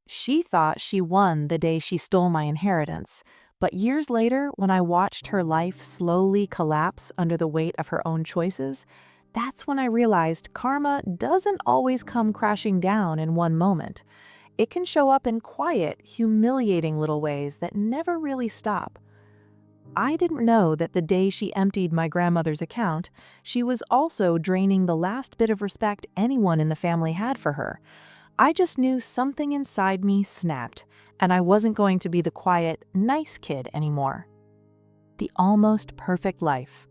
She thought she won the day she stole my inheritance, but years later, when I watched her life slowly collapse under the weight of her own choices, that's when I realized karma doesn't always come crashing down in one moment. It can show up in quiet, humiliating little ways that never really stop. I didn't know that the day she emptied my grandmother's account, she was also draining the last bit of respect anyone in the family had for her. I just knew something inside me snapped, and I wasn't going to be the quiet, nice kid anymore. The almost perfect life.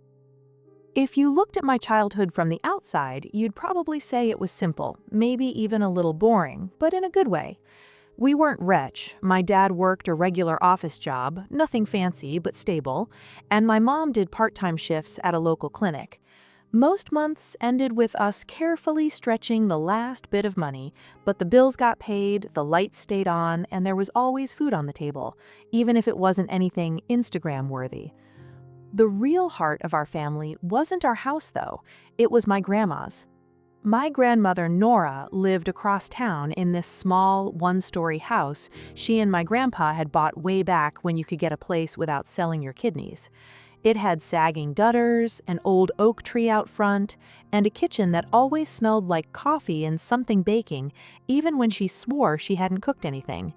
If you looked at my childhood from the outside, you'd probably say it was simple, maybe even a little boring, but in a good way. We weren't rich. My dad worked a regular office job, nothing fancy but stable, and my mom did part-time shifts at a local clinic. Most months ended with us carefully stretching the last bit of money, but the bills got paid, the lights stayed on, and there was always food on the table, even if it wasn't anything Instagram-worthy. The real heart of our family wasn't our house, though. It was my grandma's. My grandmother, Nora, lived across town in this small, one-story house she and my grandpa had bought way back when you could get a place without selling your kidneys. It had sagging gutters, an old oak tree out front, and a kitchen that always smelled like coffee and something baking, even when she swore she hadn't cooked anything.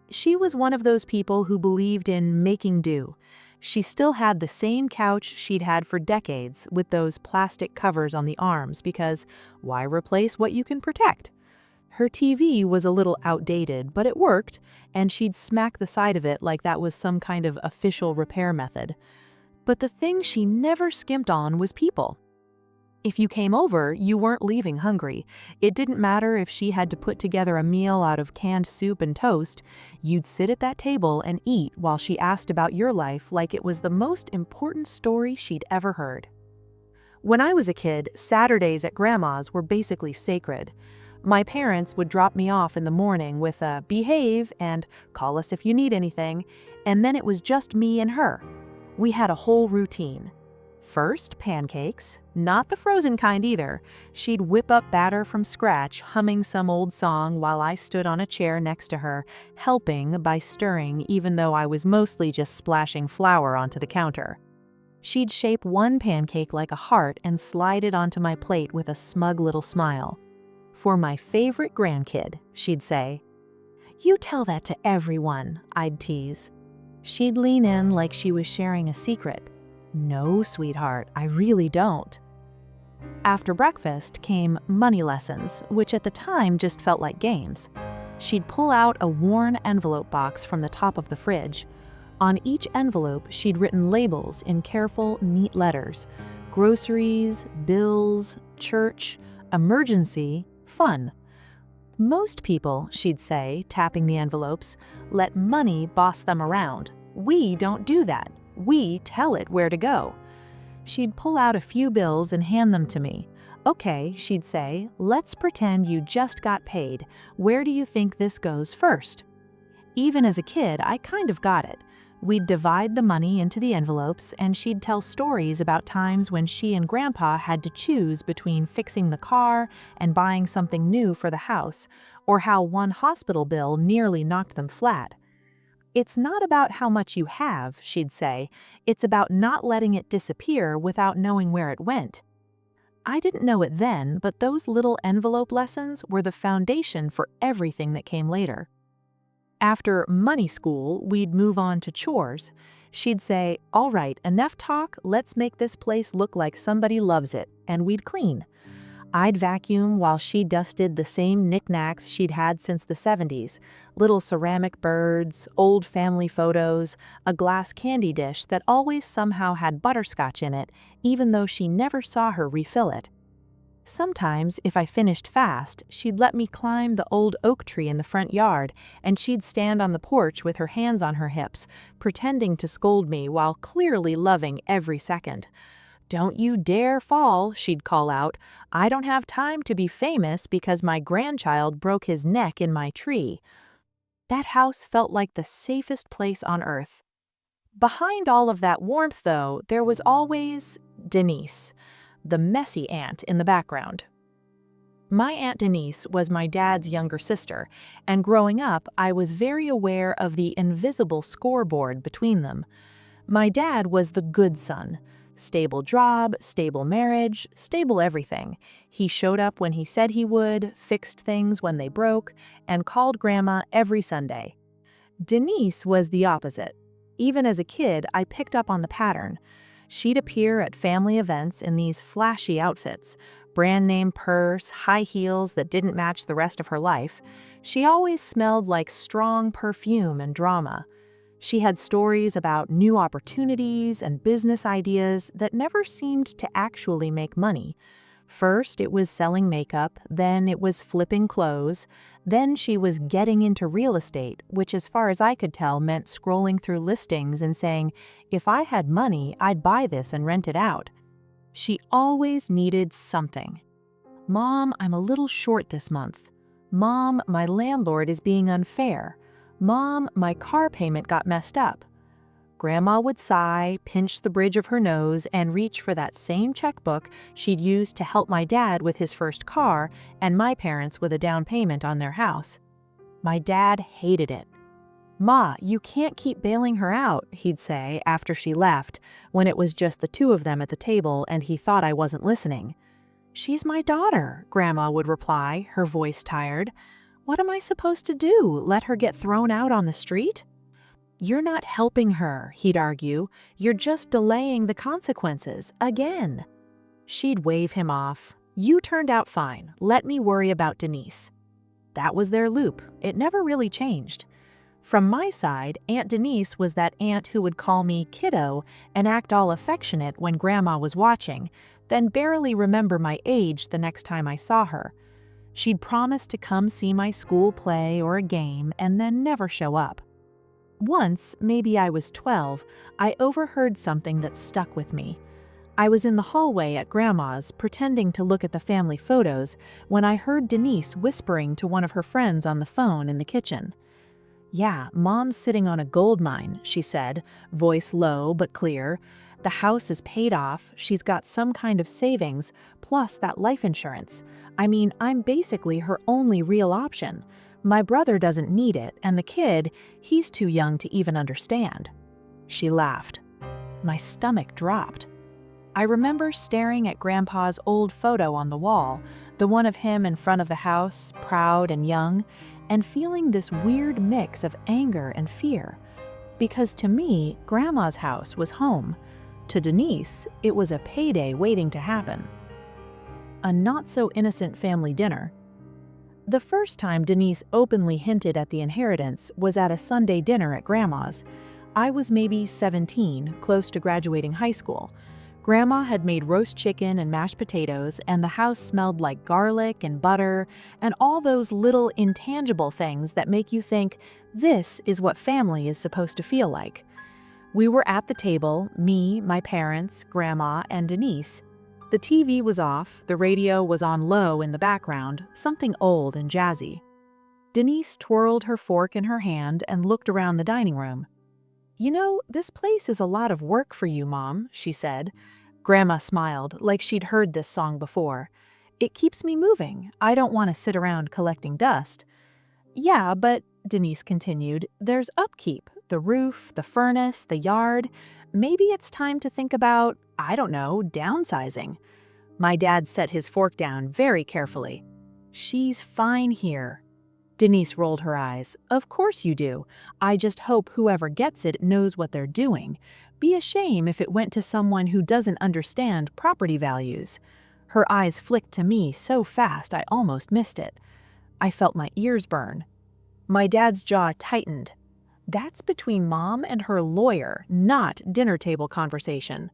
She was one of those people who believed in making do. She still had the same couch she'd had for decades with those plastic covers on the arms because why replace what you can protect? Her TV was a little outdated, but it worked, and she'd smack the side of it like that was some kind of official repair method. But the thing she never skimped on was people. If you came over, you weren't leaving hungry. It didn't matter if she had to put together a meal out of canned soup and toast. You'd sit at that table and eat while she asked about your life like it was the most important story she'd ever heard. When I was a kid, Saturdays at Grandma's were basically sacred. My parents would drop me off in the morning with a "behave" and "call us if you need anything," and then it was just me and her. We had a whole routine. First, pancakes, not the frozen kind either. She'd whip up batter from scratch, humming some old song while I stood on a chair next to her, helping by stirring even though I was mostly just splashing flour onto the counter. She'd shape one pancake like a heart and slide it onto my plate with a smug little smile. "For my favorite grandkid," she'd say. "You tell that to everyone," I'd tease. She'd lean in like she was sharing a secret. "No, sweetheart, I really don't." After breakfast came money lessons, which at the time just felt like games. She'd pull out a worn envelope box from the top of the fridge. On each envelope, she'd written labels in careful, neat letters: groceries, bills, church, emergency, fun. "Most people," she'd say, tapping the envelopes, "let money boss them around. We don't do that. We tell it where to go." She'd pull out a few bills and hand them to me. "Okay," she'd say, "let's pretend you just got paid. Where do you think this goes first?" Even as a kid, I kind of got it. We'd divide the money into the envelopes, and she'd tell stories about times when she and Grandpa had to choose between fixing the car and buying something new for the house, or how one hospital bill nearly knocked them flat. "It's not about how much you have," she'd say. "It's about not letting it disappear without knowing where it went." I didn't know it then, but those little envelope lessons were the foundation for everything that came later. After money school, we'd move on to chores. She'd say, "All right, enough talk, let's make this place look like somebody loves it," and we'd clean. I'd vacuum while she dusted the same knickknacks she'd had since the 70s. Little ceramic birds, old family photos, a glass candy dish that always somehow had butterscotch in it, even though she never saw her refill it. Sometimes, if I finished fast, she'd let me climb the old oak tree in the front yard, and she'd stand on the porch with her hands on her hips, pretending to scold me while clearly loving every second. "Don't you dare fall," she'd call out. "I don't have time to be famous because my grandchild broke his neck in my tree." That house felt like the safest place on earth. Behind all of that warmth, though, there was always Denise, the messy aunt in the background. My Aunt Denise was my dad's younger sister, and growing up, I was very aware of the invisible scoreboard between them. My dad was the good son. Stable job, stable marriage, stable everything. He showed up when he said he would, fixed things when they broke, and called Grandma every Sunday. Denise was the opposite. Even as a kid, I picked up on the pattern. She'd appear at family events in these flashy outfits, brand name purse, high heels that didn't match the rest of her life. She always smelled like strong perfume and drama. She had stories about new opportunities and business ideas that never seemed to actually make money. First, it was selling makeup, then it was flipping clothes, then she was getting into real estate, which as far as I could tell meant scrolling through listings and saying, if I had money, I'd buy this and rent it out. She always needed something. Mom, I'm a little short this month. Mom, my landlord is being unfair. Mom, my car payment got messed up. Grandma would sigh, pinch the bridge of her nose, and reach for that same checkbook she'd used to help my dad with his first car and my parents with a down payment on their house. My dad hated it. "Ma, you can't keep bailing her out," he'd say after she left, when it was just the two of them at the table and he thought I wasn't listening. "She's my daughter," Grandma would reply, her voice tired. "What am I supposed to do, let her get thrown out on the street?" "You're not helping her," he'd argue. "You're just delaying the consequences, again." She'd wave him off. "You turned out fine. Let me worry about Denise." That was their loop. It never really changed. From my side, Aunt Denise was that aunt who would call me kiddo and act all affectionate when Grandma was watching, then barely remember my age the next time I saw her. She'd promise to come see my school play or a game and then never show up. Once, maybe I was 12, I overheard something that stuck with me. I was in the hallway at Grandma's, pretending to look at the family photos, when I heard Denise whispering to one of her friends on the phone in the kitchen. "Yeah, Mom's sitting on a gold mine," she said, voice low but clear. "The house is paid off, she's got some kind of savings, plus that life insurance. I mean, I'm basically her only real option. My brother doesn't need it, and the kid, he's too young to even understand." She laughed. My stomach dropped. I remember staring at Grandpa's old photo on the wall, the one of him in front of the house, proud and young, and feeling this weird mix of anger and fear. Because to me, Grandma's house was home. To Denise, it was a payday waiting to happen. A not-so-innocent family dinner. The first time Denise openly hinted at the inheritance was at a Sunday dinner at Grandma's. I was maybe 17, close to graduating high school. Grandma had made roast chicken and mashed potatoes, and the house smelled like garlic and butter and all those little intangible things that make you think, this is what family is supposed to feel like. We were at the table, me, my parents, Grandma, and Denise. The TV was off, the radio was on low in the background, something old and jazzy. Denise twirled her fork in her hand and looked around the dining room. "You know, this place is a lot of work for you, Mom," she said. Grandma smiled, like she'd heard this song before. "It keeps me moving. I don't want to sit around collecting dust." "Yeah, but," Denise continued, "there's upkeep, the roof, the furnace, the yard. Maybe it's time to think about, I don't know, downsizing." My dad set his fork down very carefully. "She's fine here." Denise rolled her eyes. "Of course you do. I just hope whoever gets it knows what they're doing. Be a shame if it went to someone who doesn't understand property values." Her eyes flicked to me so fast I almost missed it. I felt my ears burn. My dad's jaw tightened. "That's between Mom and her lawyer, not dinner table conversation."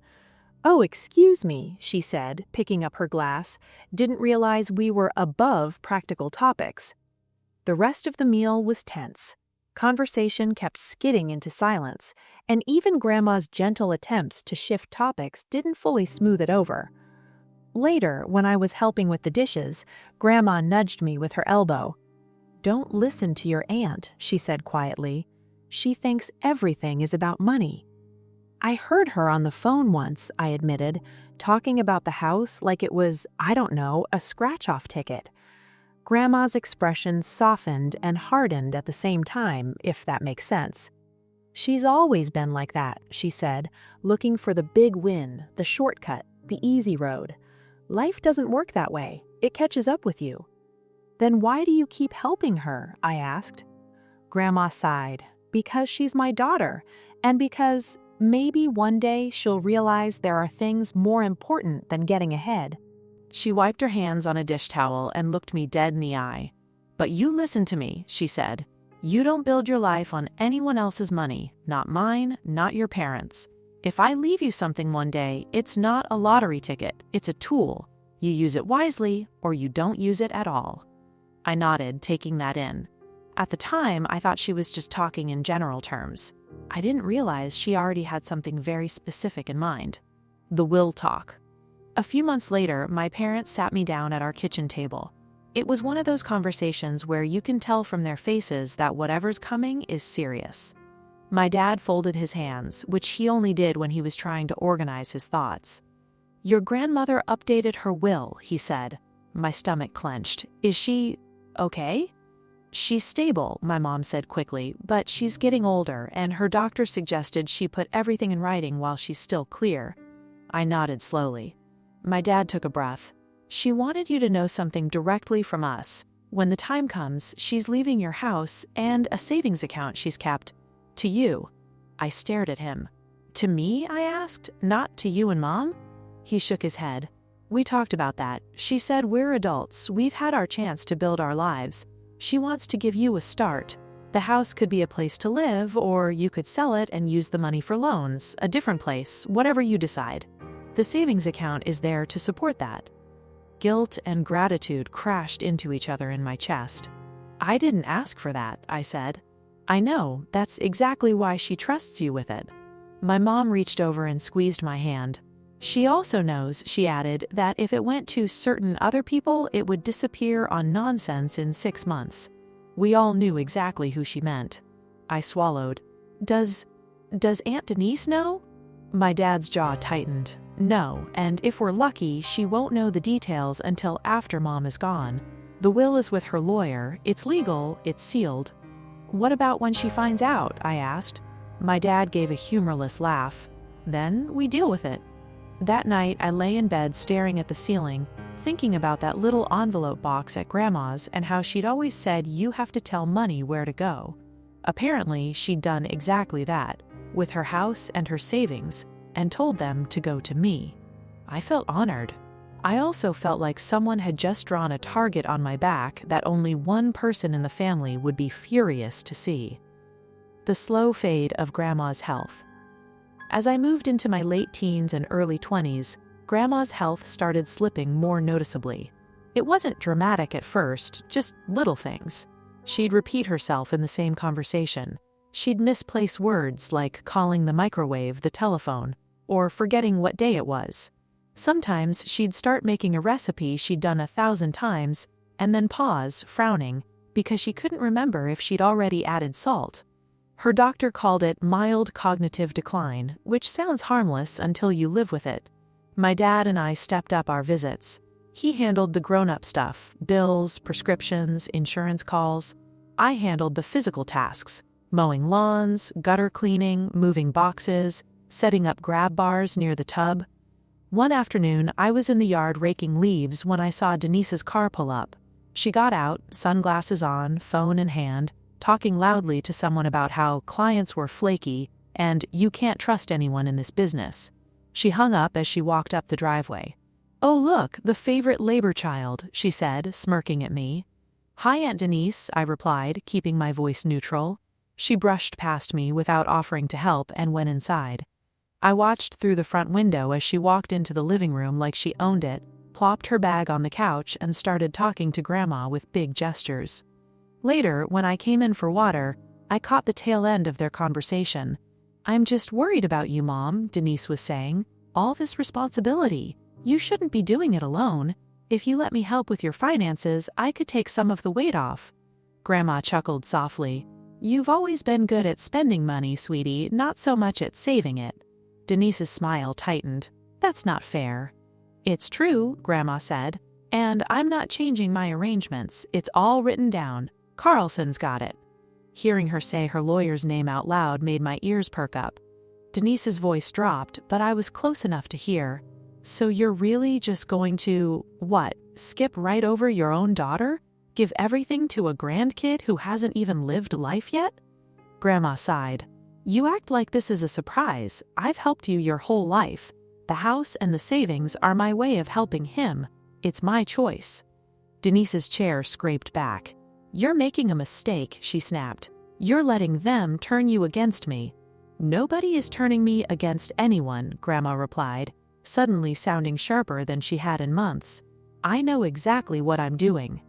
"Oh, excuse me," she said, picking up her glass. "Didn't realize we were above practical topics." The rest of the meal was tense. Conversation kept skidding into silence, and even Grandma's gentle attempts to shift topics didn't fully smooth it over. Later, when I was helping with the dishes, Grandma nudged me with her elbow. "Don't listen to your aunt," she said quietly. "She thinks everything is about money." "I heard her on the phone once," I admitted, talking about the house like it was, I don't know, a scratch-off ticket. Grandma's expression softened and hardened at the same time, if that makes sense. "She's always been like that," she said, looking for the big win, the shortcut, the easy road. "Life doesn't work that way. It catches up with you." "Then why do you keep helping her?" I asked. Grandma sighed. "Because she's my daughter, and because maybe one day she'll realize there are things more important than getting ahead." She wiped her hands on a dish towel and looked me dead in the eye. "But you listen to me," she said. "You don't build your life on anyone else's money, not mine, not your parents'. If I leave you something one day, it's not a lottery ticket, it's a tool. You use it wisely, or you don't use it at all." I nodded, taking that in. At the time, I thought she was just talking in general terms. I didn't realize she already had something very specific in mind. The will talk. A few months later, my parents sat me down at our kitchen table. It was one of those conversations where you can tell from their faces that whatever's coming is serious. My dad folded his hands, which he only did when he was trying to organize his thoughts. "Your grandmother updated her will," he said. My stomach clenched. "Is she okay?" "She's stable," my mom said quickly, "but she's getting older, and her doctor suggested she put everything in writing while she's still clear." I nodded slowly. My dad took a breath. "She wanted you to know something directly from us. When the time comes, she's leaving your house and a savings account she's kept. To you." I stared at him. "To me?" I asked. "Not to you and Mom?" He shook his head. "We talked about that. She said we're adults, we've had our chance to build our lives. She wants to give you a start. The house could be a place to live, or you could sell it and use the money for loans, a different place, whatever you decide. The savings account is there to support that." Guilt and gratitude crashed into each other in my chest. "I didn't ask for that," I said. "I know, that's exactly why she trusts you with it." My mom reached over and squeezed my hand. "She also knows," she added, "that if it went to certain other people, it would disappear on nonsense in 6 months." We all knew exactly who she meant. I swallowed. Does Aunt Denise know?" My dad's jaw tightened. "No, and if we're lucky, she won't know the details until after Mom is gone. The will is with her lawyer, it's legal, it's sealed." "What about when she finds out?" I asked. My dad gave a humorless laugh. "Then we deal with it." That night, I lay in bed staring at the ceiling, thinking about that little envelope box at Grandma's and how she'd always said you have to tell money where to go. Apparently, she'd done exactly that, with her house and her savings, and told them to go to me. I felt honored. I also felt like someone had just drawn a target on my back that only one person in the family would be furious to see. The slow fade of Grandma's health. As I moved into my late teens and early 20s, Grandma's health started slipping more noticeably. It wasn't dramatic at first, just little things. She'd repeat herself in the same conversation. She'd misplace words like calling the microwave the telephone, or forgetting what day it was. Sometimes she'd start making a recipe she'd done 1,000 times, and then pause, frowning, because she couldn't remember if she'd already added salt. Her doctor called it mild cognitive decline, which sounds harmless until you live with it. My dad and I stepped up our visits. He handled the grown-up stuff, bills, prescriptions, insurance calls. I handled the physical tasks, mowing lawns, gutter cleaning, moving boxes, setting up grab bars near the tub. One afternoon, I was in the yard raking leaves when I saw Denise's car pull up. She got out, sunglasses on, phone in hand, talking loudly to someone about how clients were flaky and you can't trust anyone in this business. She hung up as she walked up the driveway. "Oh look, the favorite labor child," she said, smirking at me. "Hi, Aunt Denise," I replied, keeping my voice neutral. She brushed past me without offering to help and went inside. I watched through the front window as she walked into the living room like she owned it, plopped her bag on the couch, and started talking to Grandma with big gestures. Later, when I came in for water, I caught the tail end of their conversation. "I'm just worried about you, Mom," Denise was saying. "All this responsibility. You shouldn't be doing it alone. If you let me help with your finances, I could take some of the weight off." Grandma chuckled softly. "You've always been good at spending money, sweetie, not so much at saving it." Denise's smile tightened. "That's not fair." "It's true," Grandma said. And I'm not changing my arrangements. It's all written down. Carlson's got it. Hearing her say her lawyer's name out loud made my ears perk up. Denise's voice dropped, but I was close enough to hear. So you're really just going to, what, skip right over your own daughter? Give everything to a grandkid who hasn't even lived life yet? Grandma sighed. You act like this is a surprise. I've helped you your whole life. The house and the savings are my way of helping him. It's my choice. Denise's chair scraped back. You're making a mistake, she snapped. You're letting them turn you against me. Nobody is turning me against anyone, Grandma replied, suddenly sounding sharper than she had in months. I know exactly what I'm doing.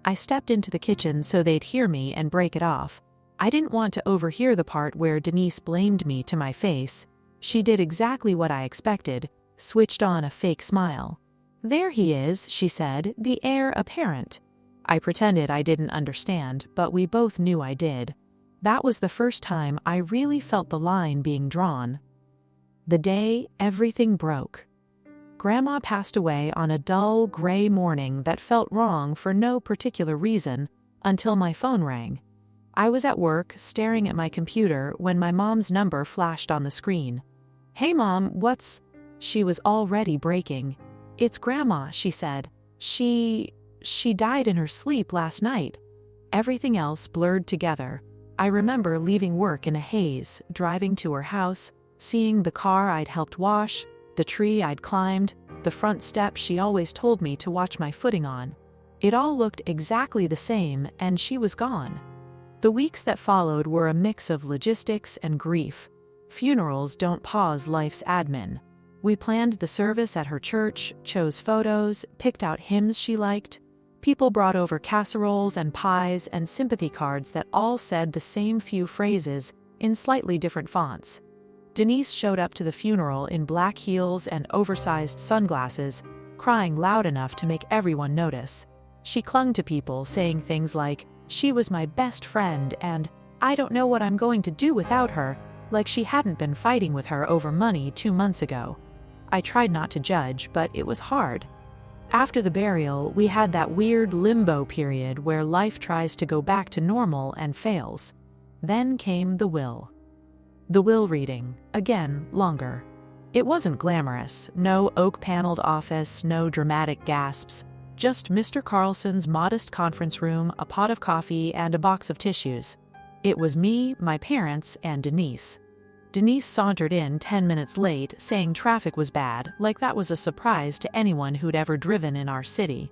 I stepped into the kitchen so they'd hear me and break it off. I didn't want to overhear the part where Denise blamed me to my face. She did exactly what I expected, switched on a fake smile. There he is, she said, the heir apparent. I pretended I didn't understand, but we both knew I did. That was the first time I really felt the line being drawn. The day everything broke. Grandma passed away on a dull, gray morning that felt wrong for no particular reason until my phone rang. I was at work, staring at my computer, when my mom's number flashed on the screen. Hey Mom, what's… She was already breaking. It's Grandma, she said. She died in her sleep last night. Everything else blurred together. I remember leaving work in a haze, driving to her house, seeing the car I'd helped wash, the tree I'd climbed, the front step she always told me to watch my footing on. It all looked exactly the same, and she was gone. The weeks that followed were a mix of logistics and grief. Funerals don't pause life's admin. We planned the service at her church, chose photos, picked out hymns she liked. People brought over casseroles and pies and sympathy cards that all said the same few phrases in slightly different fonts. Denise showed up to the funeral in black heels and oversized sunglasses, crying loud enough to make everyone notice. She clung to people, saying things like, "She was my best friend," and "I don't know what I'm going to do without her," like she hadn't been fighting with her over money 2 months ago. I tried not to judge, but it was hard. After the burial, we had that weird limbo period where life tries to go back to normal and fails. Then came the will. The will reading, again, longer. It wasn't glamorous, no oak-paneled office, no dramatic gasps, just Mr. Carlson's modest conference room, a pot of coffee, and a box of tissues. It was me, my parents, and Denise. Denise sauntered in 10 minutes late, saying traffic was bad, like that was a surprise to anyone who'd ever driven in our city.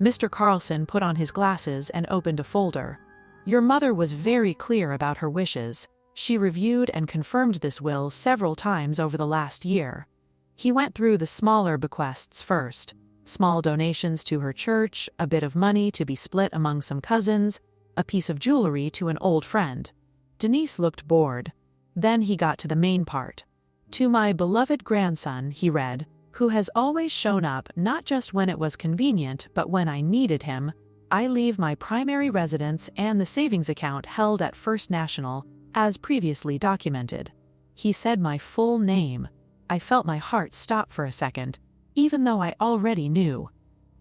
Mr. Carlson put on his glasses and opened a folder. Your mother was very clear about her wishes. She reviewed and confirmed this will several times over the last year. He went through the smaller bequests first. Small donations to her church, a bit of money to be split among some cousins, a piece of jewelry to an old friend. Denise looked bored. Then he got to the main part. To my beloved grandson, he read, who has always shown up not just when it was convenient but when I needed him, I leave my primary residence and the savings account held at First National, as previously documented. He said my full name. I felt my heart stop for a second, even though I already knew.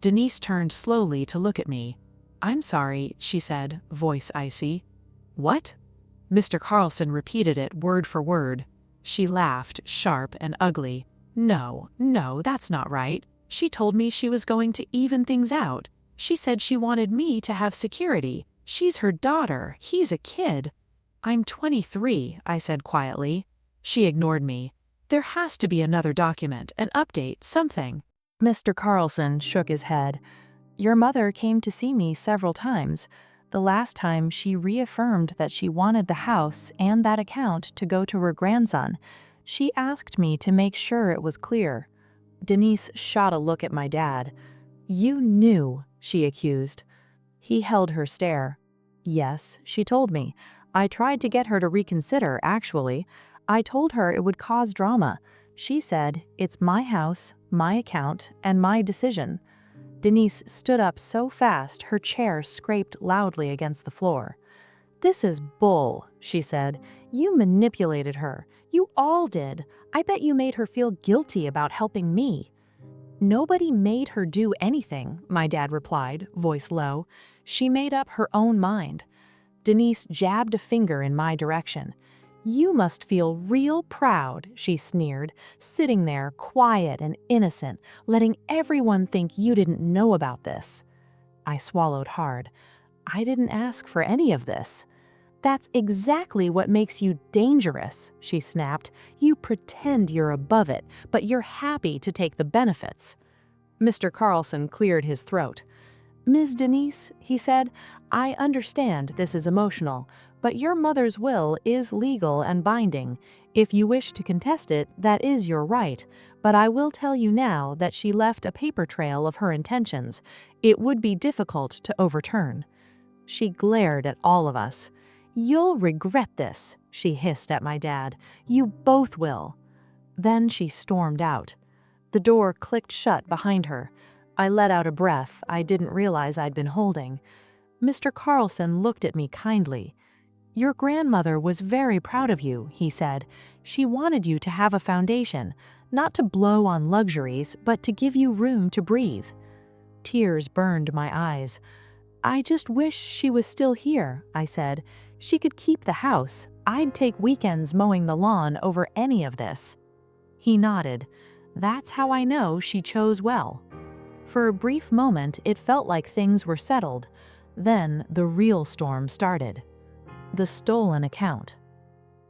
Denise turned slowly to look at me. I'm sorry, she said, voice icy. What? Mr. Carlson repeated it word for word. She laughed, sharp and ugly. No, that's not right. She told me she was going to even things out. She said she wanted me to have security. She's her daughter. He's a kid. I'm 23, I said quietly. She ignored me. There has to be another document, an update, something. Mr. Carlson shook his head. Your mother came to see me several times. The last time she reaffirmed that she wanted the house and that account to go to her grandson. She asked me to make sure it was clear. Denise shot a look at my dad. You knew, she accused. He held her stare. Yes, she told me. I tried to get her to reconsider, actually. I told her it would cause drama. She said, it's my house, my account, and my decision. Denise stood up so fast her chair scraped loudly against the floor. This is bull, she said. You manipulated her. You all did. I bet you made her feel guilty about helping me. "Nobody made her do anything," my dad replied, voice low. "She made up her own mind." Denise jabbed a finger in my direction. "You must feel real proud," she sneered, "sitting there quiet and innocent, letting everyone think you didn't know about this." I swallowed hard. I didn't ask for any of this. "That's exactly what makes you dangerous," she snapped. "You pretend you're above it, but you're happy to take the benefits." Mr. Carlson cleared his throat. "Ms. Denise," he said, "I understand this is emotional, but your mother's will is legal and binding. If you wish to contest it, that is your right, but I will tell you now that she left a paper trail of her intentions. It would be difficult to overturn." She glared at all of us. "You'll regret this," she hissed at my dad. "You both will." Then she stormed out. The door clicked shut behind her. I let out a breath I didn't realize I'd been holding. Mr. Carlson looked at me kindly. "Your grandmother was very proud of you," he said. "She wanted you to have a foundation, not to blow on luxuries, but to give you room to breathe." Tears burned my eyes. "I just wish she was still here," I said. "She could keep the house. I'd take weekends mowing the lawn over any of this." He nodded. "That's how I know she chose well." For a brief moment, it felt like things were settled. Then the real storm started. The stolen account.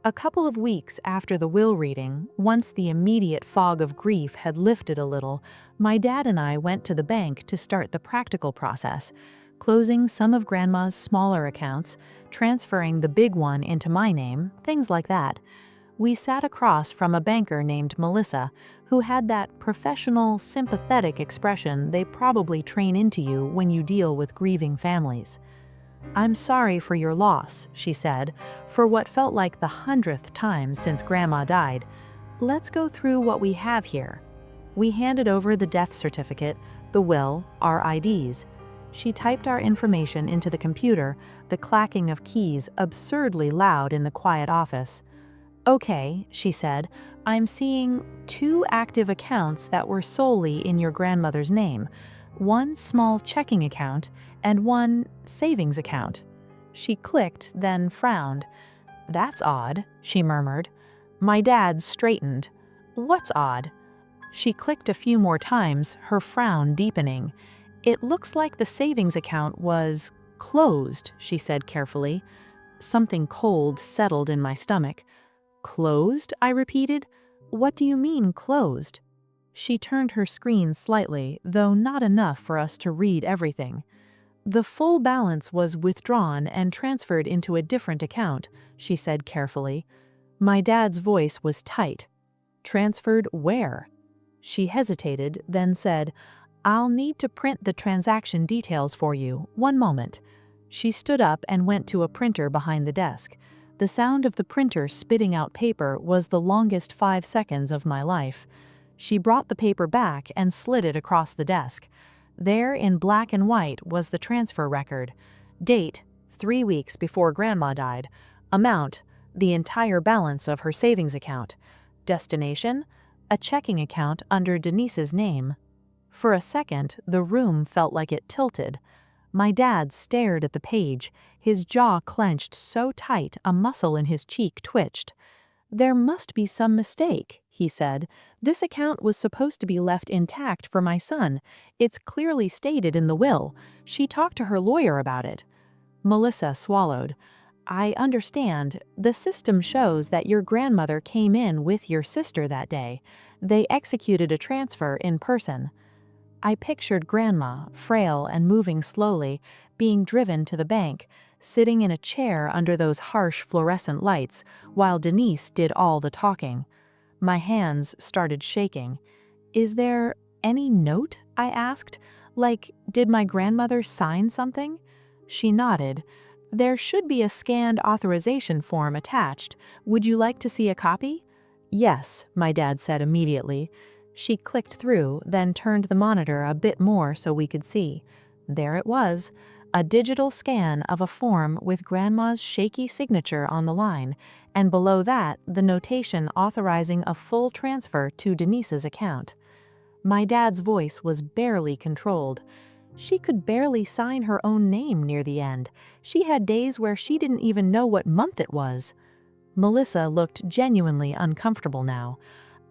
A couple of weeks after the will reading, once the immediate fog of grief had lifted a little, my dad and I went to the bank to start the practical process, closing some of Grandma's smaller accounts, transferring the big one into my name, things like that. We sat across from a banker named Melissa, who had that professional, sympathetic expression they probably train into you when you deal with grieving families. "I'm sorry for your loss," she said, for what felt like the 100th time since Grandma died. "Let's go through what we have here." We handed over the death certificate, the will, our IDs. She typed our information into the computer, the clacking of keys absurdly loud in the quiet office. "Okay," she said, "I'm seeing 2 active accounts that were solely in your grandmother's name, 1 small checking account and 1 savings account." She clicked, then frowned. "That's odd," she murmured. My dad straightened. "What's odd?" She clicked a few more times, her frown deepening. "It looks like the savings account was closed," she said carefully. Something cold settled in my stomach. "Closed?" I repeated. "What do you mean, closed?" She turned her screen slightly, though not enough for us to read everything. "The full balance was withdrawn and transferred into a different account," she said carefully. My dad's voice was tight. "Transferred where?" She hesitated, then said, "I'll need to print the transaction details for you. One moment." She stood up and went to a printer behind the desk. The sound of the printer spitting out paper was the longest 5 seconds of my life. She brought the paper back and slid it across the desk. There, in black and white, was the transfer record. Date, 3 weeks before Grandma died. Amount, the entire balance of her savings account. Destination, a checking account under Denise's name. For a second, the room felt like it tilted. My dad stared at the page, his jaw clenched so tight a muscle in his cheek twitched. "There must be some mistake," he said. "This account was supposed to be left intact for my son. It's clearly stated in the will. She talked to her lawyer about it." Melissa swallowed. "I understand. The system shows that your grandmother came in with your sister that day. They executed a transfer in person." I pictured Grandma, frail and moving slowly, being driven to the bank, sitting in a chair under those harsh fluorescent lights, while Denise did all the talking. My hands started shaking. "Is there any note?" I asked. "Like, did my grandmother sign something?" She nodded. "There should be a scanned authorization form attached. Would you like to see a copy?" "Yes," my dad said immediately. She clicked through, then turned the monitor a bit more so we could see. There it was, a digital scan of a form with Grandma's shaky signature on the line, and below that, the notation authorizing a full transfer to Denise's account. My dad's voice was barely controlled. She could barely sign her own name near the end. She had days where she didn't even know what month it was. Melissa looked genuinely uncomfortable now.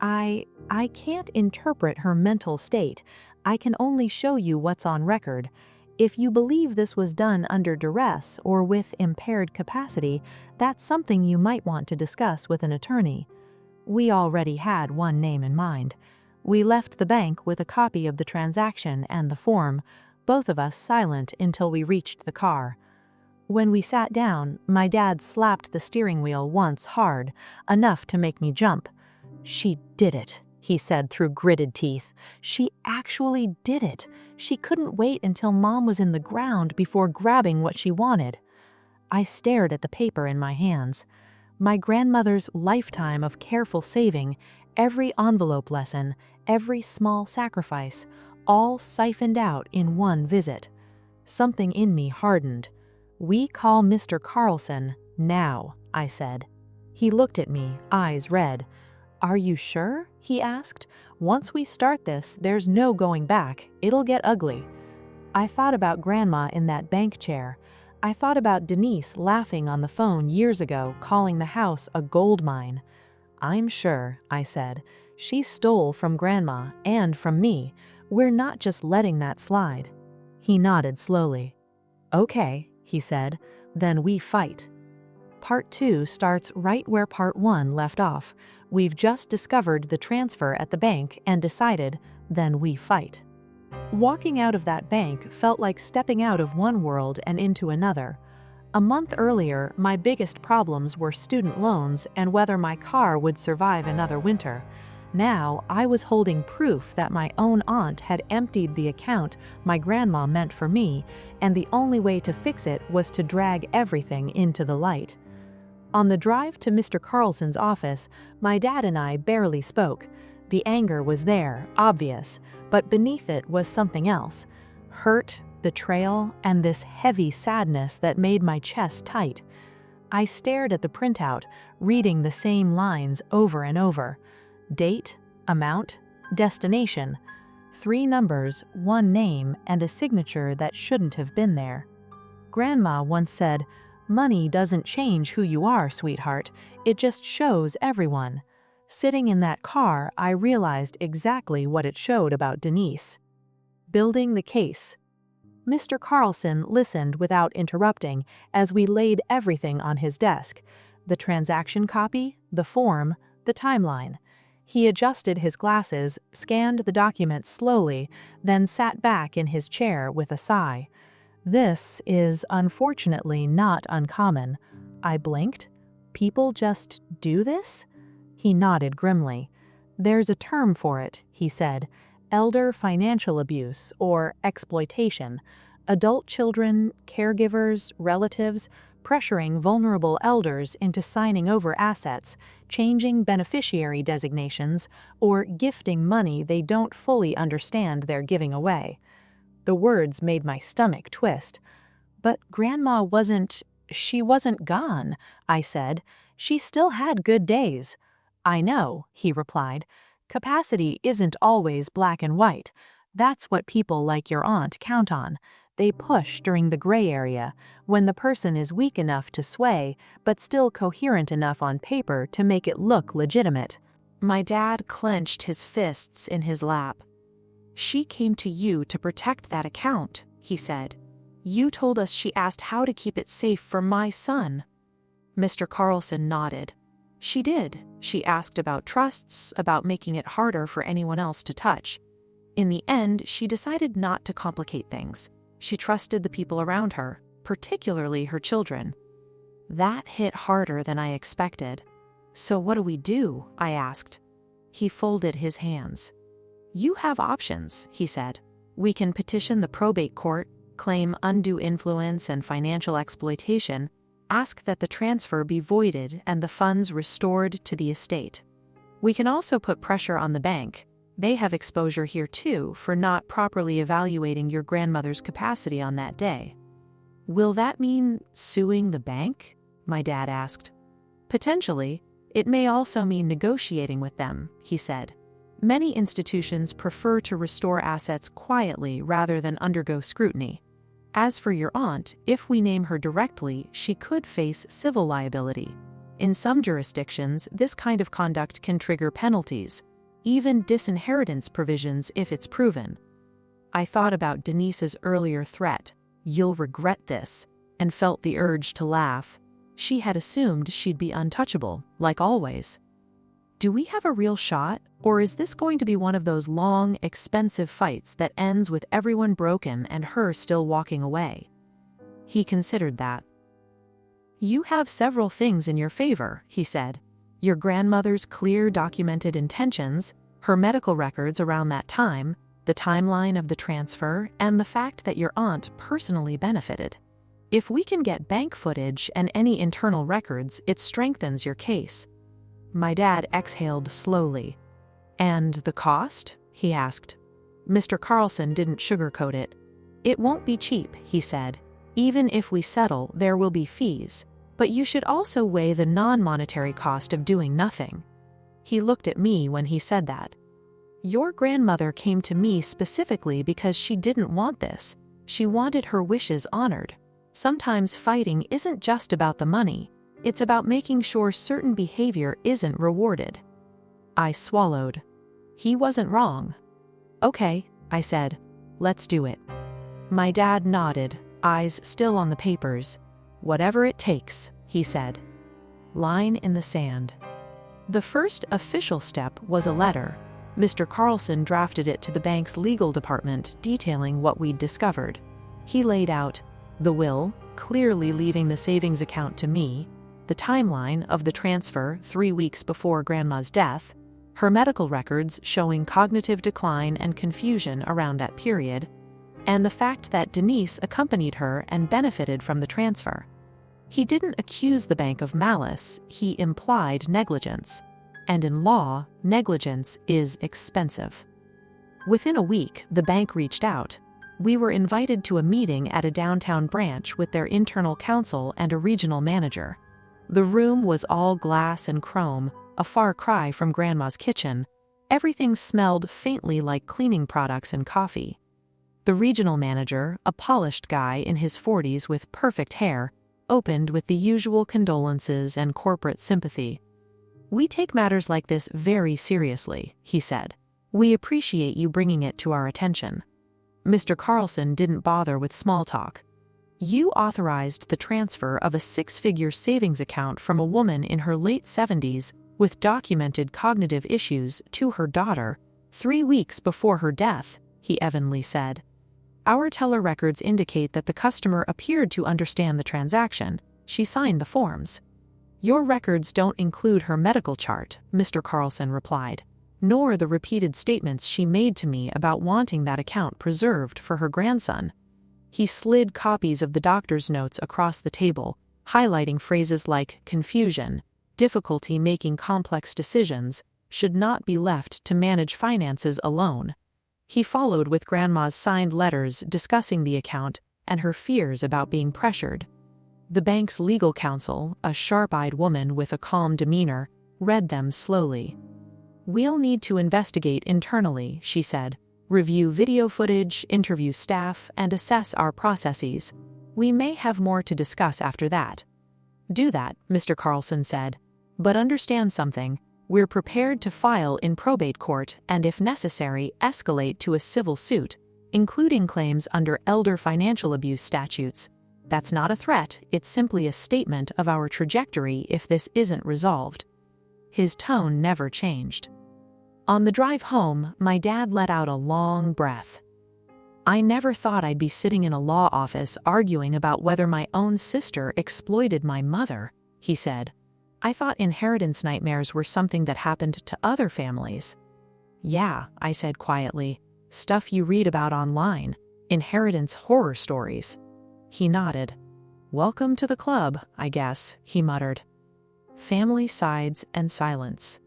I can't interpret her mental state. I can only show you what's on record. If you believe this was done under duress or with impaired capacity, that's something you might want to discuss with an attorney. We already had one name in mind. We left the bank with a copy of the transaction and the form, both of us silent until we reached the car. When we sat down, my dad slapped the steering wheel once hard, enough to make me jump. "She did it," he said through gritted teeth. "She actually did it. She couldn't wait until Mom was in the ground before grabbing what she wanted." I stared at the paper in my hands. My grandmother's lifetime of careful saving, every envelope lesson, every small sacrifice, all siphoned out in one visit. Something in me hardened. "We call Mr. Carlson now," I said. He looked at me, eyes red. "Are you sure?" he asked. "Once we start this, there's no going back. It'll get ugly." I thought about Grandma in that bank chair. I thought about Denise laughing on the phone years ago, calling the house a gold mine. "I'm sure," I said. "She stole from Grandma and from me. We're not just letting that slide." He nodded slowly. "Okay," he said, "then we fight." Part 2 starts right where Part 1 left off. We've just discovered the transfer at the bank and decided, then we fight. Walking out of that bank felt like stepping out of one world and into another. A month earlier, my biggest problems were student loans and whether my car would survive another winter. Now, I was holding proof that my own aunt had emptied the account my grandma meant for me, and the only way to fix it was to drag everything into the light. On the drive to Mr. Carlson's office, my dad and I barely spoke. The anger was there, obvious, but beneath it was something else. Hurt, betrayal, and this heavy sadness that made my chest tight. I stared at the printout, reading the same lines over and over. Date, amount, destination. 3 numbers, 1 name, and a signature that shouldn't have been there. Grandma once said, "Money doesn't change who you are, sweetheart. It just shows everyone." Sitting in that car, I realized exactly what it showed about Denise. Building the case. Mr. Carlson listened without interrupting as we laid everything on his desk. The transaction copy, the form, the timeline. He adjusted his glasses, scanned the document slowly, then sat back in his chair with a sigh. "This is unfortunately not uncommon." I blinked. "People just do this?" He nodded grimly. "There's a term for it," he said. "Elder financial abuse or exploitation. Adult children, caregivers, relatives, pressuring vulnerable elders into signing over assets, changing beneficiary designations, or gifting money they don't fully understand they're giving away." The words made my stomach twist. "But Grandma she wasn't gone," I said. "She still had good days." "I know," he replied. "Capacity isn't always black and white. That's what people like your aunt count on. They push during the gray area, when the person is weak enough to sway, but still coherent enough on paper to make it look legitimate." My dad clenched his fists in his lap. "She came to you to protect that account," he said. "You told us she asked how to keep it safe for my son." Mr. Carlson nodded. "She did. She asked about trusts, about making it harder for anyone else to touch. In the end, she decided not to complicate things. She trusted the people around her, particularly her children." That hit harder than I expected. "So what do we do?" I asked. He folded his hands. "You have options," he said. "We can petition the probate court, claim undue influence and financial exploitation, ask that the transfer be voided and the funds restored to the estate. We can also put pressure on the bank. They have exposure here too for not properly evaluating your grandmother's capacity on that day." "Will that mean suing the bank?" my dad asked. "Potentially. It may also mean negotiating with them," he said. Many institutions prefer to restore assets quietly rather than undergo scrutiny. As for your aunt, if we name her directly, she could face civil liability. In some jurisdictions, this kind of conduct can trigger penalties, even disinheritance provisions if it's proven. I thought about Denise's earlier threat, "You'll regret this," and felt the urge to laugh. She had assumed she'd be untouchable, like always. Do we have a real shot, or is this going to be one of those long, expensive fights that ends with everyone broken and her still walking away? He considered that. You have several things in your favor, he said. Your grandmother's clear documented intentions, her medical records around that time, the timeline of the transfer, and the fact that your aunt personally benefited. If we can get bank footage and any internal records, it strengthens your case. My dad exhaled slowly. And the cost? He asked. Mr. Carlson didn't sugarcoat it. It won't be cheap, he said. Even if we settle, there will be fees. But you should also weigh the non-monetary cost of doing nothing. He looked at me when he said that. Your grandmother came to me specifically because she didn't want this. She wanted her wishes honored. Sometimes fighting isn't just about the money. It's about making sure certain behavior isn't rewarded. I swallowed. He wasn't wrong. Okay, I said. Let's do it. My dad nodded, eyes still on the papers. Whatever it takes, he said. Line in the sand. The first official step was a letter. Mr. Carlson drafted it to the bank's legal department detailing what we'd discovered. He laid out the will, clearly leaving the savings account to me, the timeline of the transfer 3 weeks before Grandma's death, her medical records showing cognitive decline and confusion around that period, and the fact that Denise accompanied her and benefited from the transfer. He didn't accuse the bank of malice, he implied negligence. And in law, negligence is expensive. Within a week, the bank reached out. We were invited to a meeting at a downtown branch with their internal counsel and a regional manager. The room was all glass and chrome, a far cry from Grandma's kitchen. Everything smelled faintly like cleaning products and coffee. The regional manager, a polished guy in his 40s with perfect hair, opened with the usual condolences and corporate sympathy. We take matters like this very seriously, he said. We appreciate you bringing it to our attention. Mr. Carlson didn't bother with small talk. You authorized the transfer of a 6-figure savings account from a woman in her late 70s with documented cognitive issues to her daughter 3 weeks before her death, he evenly said. Our teller records indicate that the customer appeared to understand the transaction. She signed the forms. Your records don't include her medical chart, Mr. Carlson replied, nor the repeated statements she made to me about wanting that account preserved for her grandson. He slid copies of the doctor's notes across the table, highlighting phrases like confusion, difficulty making complex decisions, should not be left to manage finances alone. He followed with Grandma's signed letters discussing the account and her fears about being pressured. The bank's legal counsel, a sharp-eyed woman with a calm demeanor, read them slowly. We'll need to investigate internally, she said. Review video footage, interview staff, and assess our processes. We may have more to discuss after that. Do that, Mr. Carlson said. But understand something. We're prepared to file in probate court and, if necessary, escalate to a civil suit, including claims under elder financial abuse statutes. That's not a threat, it's simply a statement of our trajectory if this isn't resolved. His tone never changed. On the drive home, my dad let out a long breath. I never thought I'd be sitting in a law office arguing about whether my own sister exploited my mother, he said. I thought inheritance nightmares were something that happened to other families. Yeah, I said quietly. Stuff you read about online. Inheritance horror stories. He nodded. Welcome to the club, I guess, he muttered. Family sides and silence.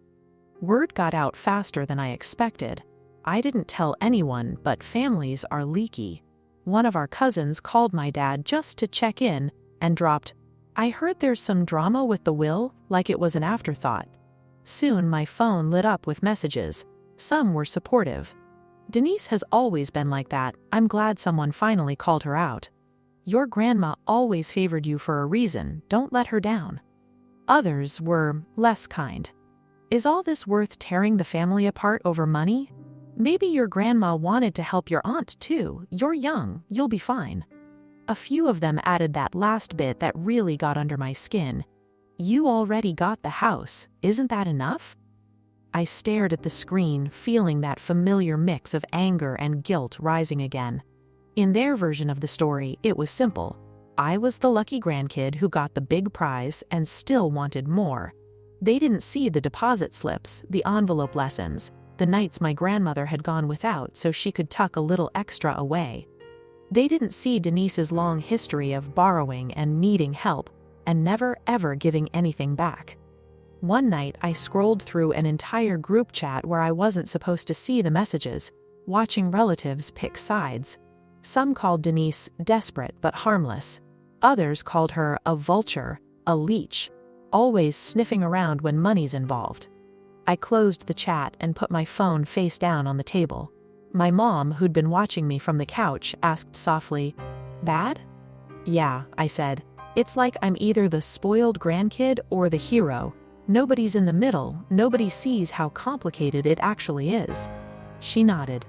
Word got out faster than I expected. I didn't tell anyone, but families are leaky. One of our cousins called my dad just to check in and dropped, I heard there's some drama with the will, like it was an afterthought. Soon my phone lit up with messages. Some were supportive. "Denise has always been like that. I'm glad someone finally called her out. Your grandma always favored you for a reason. Don't let her down." Others were less kind. "Is all this worth tearing the family apart over money? Maybe your grandma wanted to help your aunt too. You're young, you'll be fine." A few of them added that last bit that really got under my skin. "You already got the house. Isn't that enough?" I stared at the screen, feeling that familiar mix of anger and guilt rising again. In their version of the story, it was simple. I was the lucky grandkid who got the big prize and still wanted more. They didn't see the deposit slips, the envelope lessons, the nights my grandmother had gone without so she could tuck a little extra away. They didn't see Denise's long history of borrowing and needing help, and never ever giving anything back. One night I scrolled through an entire group chat where I wasn't supposed to see the messages, watching relatives pick sides. Some called Denise desperate but harmless. Others called her a vulture, a leech, always sniffing around when money's involved. I closed the chat and put my phone face down on the table. My mom, who'd been watching me from the couch, asked softly, "Bad?" "Yeah," I said. "It's like I'm either the spoiled grandkid or the hero. Nobody's in the middle, nobody sees how complicated it actually is." She nodded.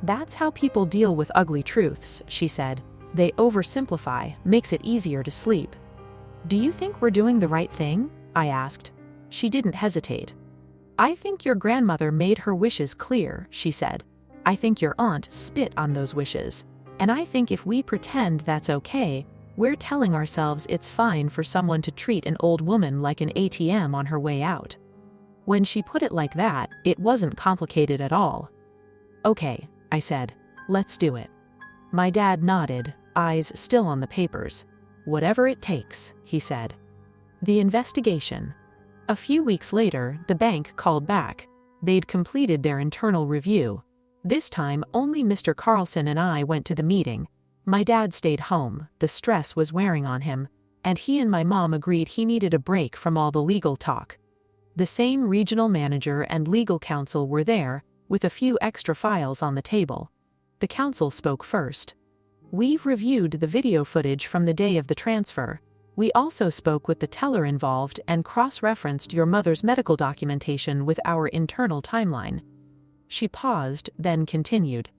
"That's how people deal with ugly truths," she said. "They oversimplify, makes it easier to sleep." "Do you think we're doing the right thing?" I asked. She didn't hesitate. "I think your grandmother made her wishes clear," she said. "I think your aunt spit on those wishes. And I think if we pretend that's okay, we're telling ourselves it's fine for someone to treat an old woman like an ATM on her way out." When she put it like that, it wasn't complicated at all. "Okay," I said. "Let's do it." My dad nodded, eyes still on the papers. "Whatever it takes," he said. The investigation. A few weeks later, the bank called back. They'd completed their internal review. This time, only Mr. Carlson and I went to the meeting. My dad stayed home, the stress was wearing on him, and he and my mom agreed he needed a break from all the legal talk. The same regional manager and legal counsel were there, with a few extra files on the table. The counsel spoke first. "We've reviewed the video footage from the day of the transfer. We also spoke with the teller involved and cross-referenced your mother's medical documentation with our internal timeline." She paused, then continued.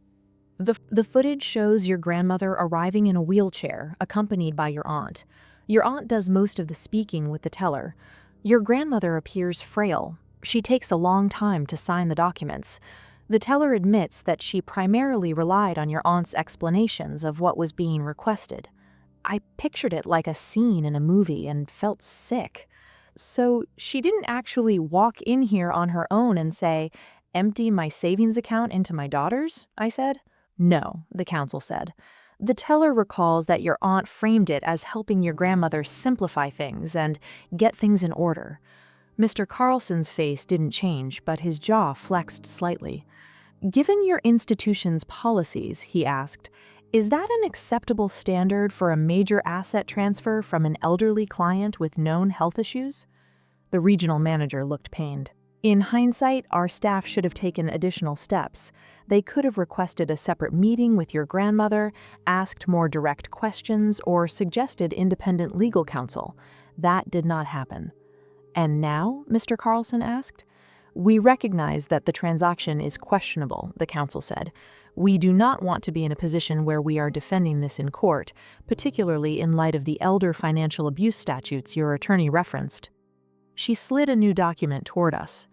The footage shows your grandmother arriving in a wheelchair, accompanied by your aunt. Your aunt does most of the speaking with the teller. Your grandmother appears frail. She takes a long time to sign the documents. The teller admits that she primarily relied on your aunt's explanations of what was being requested. I pictured it like a scene in a movie and felt sick. "So she didn't actually walk in here on her own and say, 'Empty my savings account into my daughter's'?" I said. "No," the counsel said. "The teller recalls that your aunt framed it as helping your grandmother simplify things and get things in order." Mr. Carlson's face didn't change, but his jaw flexed slightly. "Given your institution's policies," he asked, "is that an acceptable standard for a major asset transfer from an elderly client with known health issues?" The regional manager looked pained. "In hindsight, our staff should have taken additional steps. They could have requested a separate meeting with your grandmother, asked more direct questions, or suggested independent legal counsel. That did not happen." "And now?" Mr. Carlson asked. "We recognize that the transaction is questionable," the counsel said. "We do not want to be in a position where we are defending this in court, particularly in light of the elder financial abuse statutes your attorney referenced." She slid a new document toward us.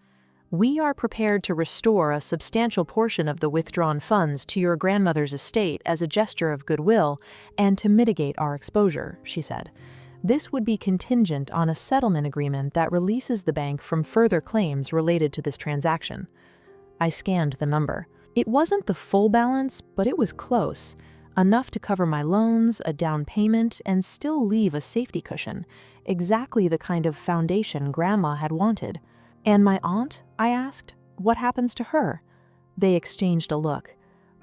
"We are prepared to restore a substantial portion of the withdrawn funds to your grandmother's estate as a gesture of goodwill and to mitigate our exposure," she said. "This would be contingent on a settlement agreement that releases the bank from further claims related to this transaction." I scanned the number. It wasn't the full balance, but it was close. Enough to cover my loans, a down payment, and still leave a safety cushion. Exactly the kind of foundation Grandma had wanted. "And my aunt?" I asked. "What happens to her?" They exchanged a look.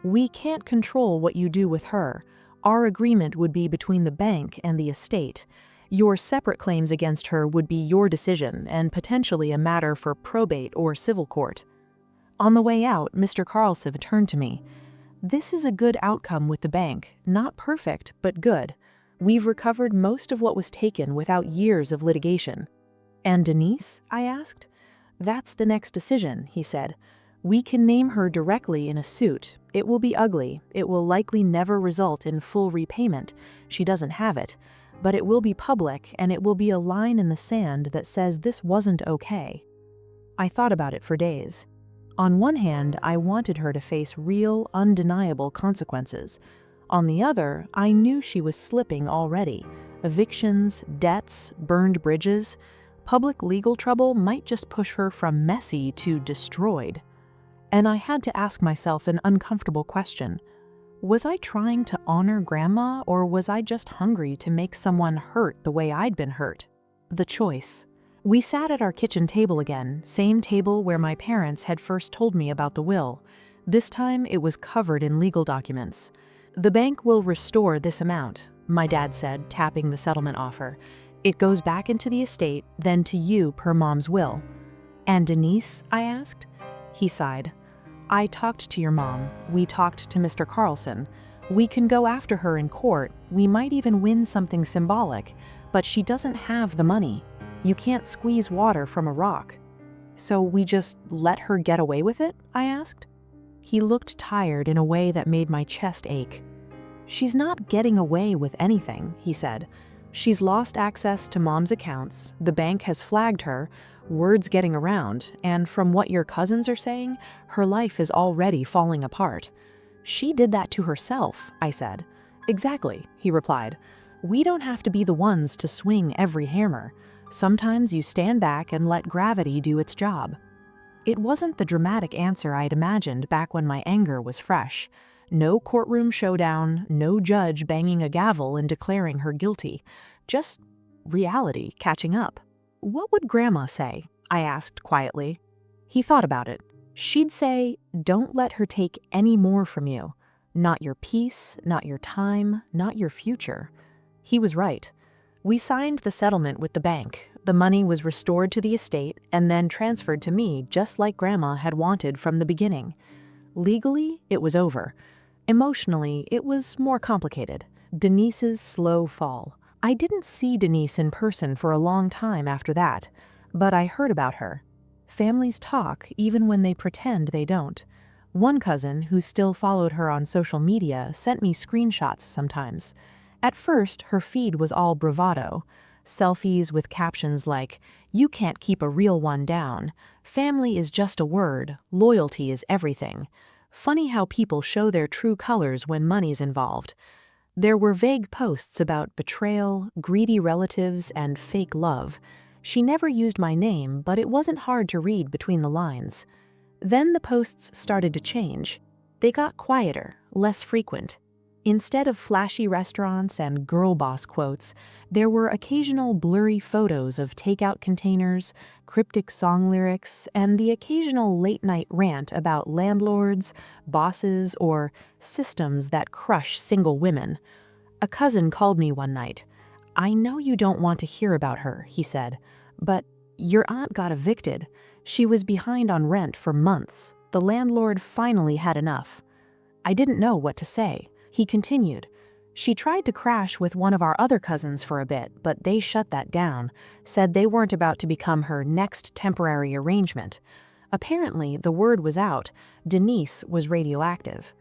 "We can't control what you do with her. Our agreement would be between the bank and the estate. Your separate claims against her would be your decision and potentially a matter for probate or civil court." On the way out, Mr. Carlson turned to me. "This is a good outcome with the bank. Not perfect, but good. We've recovered most of what was taken without years of litigation." "And Denise?" I asked. "That's the next decision," he said. "We can name her directly in a suit. It will be ugly. It will likely never result in full repayment. She doesn't have it. But it will be public, and it will be a line in the sand that says this wasn't okay." I thought about it for days. On one hand, I wanted her to face real, undeniable consequences. On the other, I knew she was slipping already. Evictions, debts, burned bridges. Public legal trouble might just push her from messy to destroyed. And I had to ask myself an uncomfortable question. Was I trying to honor Grandma, or was I just hungry to make someone hurt the way I'd been hurt? The choice. We sat at our kitchen table again, same table where my parents had first told me about the will. This time it was covered in legal documents. "The bank will restore this amount," my dad said, tapping the settlement offer. "It goes back into the estate, then to you per Mom's will." "And Denise?" I asked. He sighed. "I talked to your mom. We talked to Mr. Carlson. We can go after her in court. We might even win something symbolic. But she doesn't have the money. You can't squeeze water from a rock." "So we just let her get away with it?" I asked. He looked tired in a way that made my chest ache. "She's not getting away with anything," he said. "She's lost access to Mom's accounts, the bank has flagged her, word's getting around, and from what your cousins are saying, her life is already falling apart." "She did that to herself," I said. "Exactly," he replied. "We don't have to be the ones to swing every hammer. Sometimes you stand back and let gravity do its job." It wasn't the dramatic answer I'd imagined back when my anger was fresh. No courtroom showdown, no judge banging a gavel and declaring her guilty. Just reality catching up. "What would Grandma say?" I asked quietly. He thought about it. "She'd say, don't let her take any more from you. Not your peace, not your time, not your future." He was right. We signed the settlement with the bank. The money was restored to the estate and then transferred to me just like Grandma had wanted from the beginning. Legally, it was over. Emotionally, it was more complicated. Denise's slow fall. I didn't see Denise in person for a long time after that, but I heard about her. Families talk even when they pretend they don't. One cousin, who still followed her on social media, sent me screenshots sometimes. At first, her feed was all bravado. Selfies with captions like, "You can't keep a real one down. Family is just a word. Loyalty is everything." Funny how people show their true colors when money's involved. There were vague posts about betrayal, greedy relatives, and fake love. She never used my name, but it wasn't hard to read between the lines. Then the posts started to change. They got quieter, less frequent. Instead of flashy restaurants and girl boss quotes, there were occasional blurry photos of takeout containers, cryptic song lyrics, and the occasional late-night rant about landlords, bosses, or systems that crush single women. A cousin called me one night. "I know you don't want to hear about her," he said, "but your aunt got evicted. She was behind on rent for months. The landlord finally had enough." I didn't know what to say. He continued. "She tried to crash with one of our other cousins for a bit, but they shut that down, said they weren't about to become her next temporary arrangement. Apparently, the word was out. Denise was radioactive."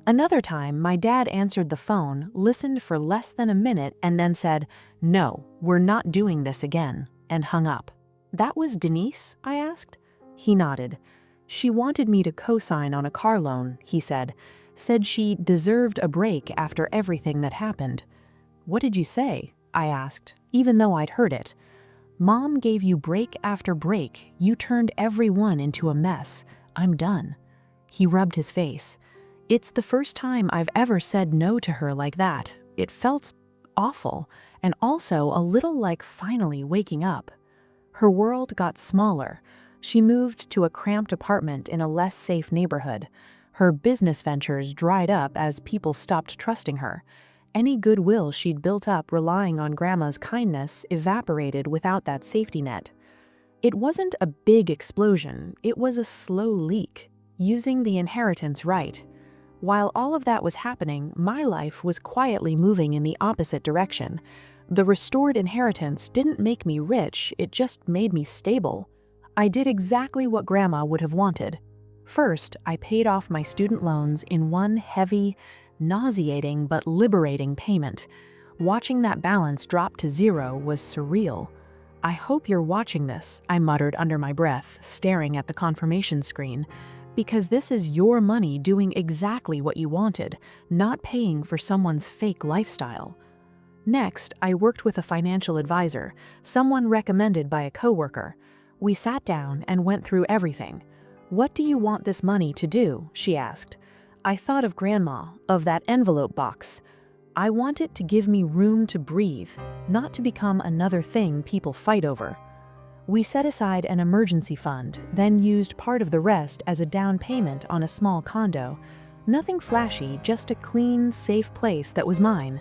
Another time, my dad answered the phone, listened for less than a minute, and then said, "No, we're not doing this again," and hung up. "That was Denise?" I asked. He nodded. "She wanted me to co-sign on a car loan," he said. "Said she deserved a break after everything that happened." "What did you say?" I asked, even though I'd heard it. "Mom gave you break after break. You turned every one into a mess. I'm done." He rubbed his face. "It's the first time I've ever said no to her like that. It felt awful, and also a little like finally waking up." Her world got smaller. She moved to a cramped apartment in a less safe neighborhood. Her business ventures dried up as people stopped trusting her. Any goodwill she'd built up relying on Grandma's kindness evaporated without that safety net. It wasn't a big explosion, it was a slow leak. using the inheritance right. While all of that was happening, my life was quietly moving in the opposite direction. The restored inheritance didn't make me rich, it just made me stable. I did exactly what Grandma would have wanted. First, I paid off my student loans in one heavy, nauseating but liberating payment. Watching that balance drop to zero was surreal. "I hope you're watching this," I muttered under my breath, staring at the confirmation screen. "Because this is your money doing exactly what you wanted, not paying for someone's fake lifestyle." Next, I worked with a financial advisor, someone recommended by a coworker. We sat down and went through everything. "What do you want this money to do?" she asked. I thought of Grandma, of that envelope box. "I want it to give me room to breathe, not to become another thing people fight over." We set aside an emergency fund, then used part of the rest as a down payment on a small condo. Nothing flashy, just a clean, safe place that was mine.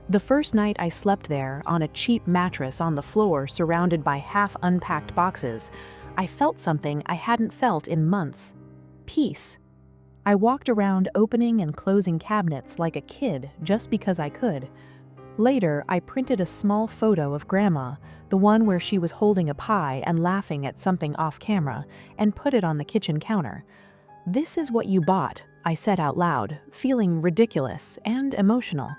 The first night I slept there, on a cheap mattress on the floor surrounded by half-unpacked boxes, I felt something I hadn't felt in months. Peace. I walked around opening and closing cabinets like a kid just because I could. Later, I printed a small photo of Grandma, the one where she was holding a pie and laughing at something off camera, and put it on the kitchen counter. "This is what you bought," I said out loud, feeling ridiculous and emotional.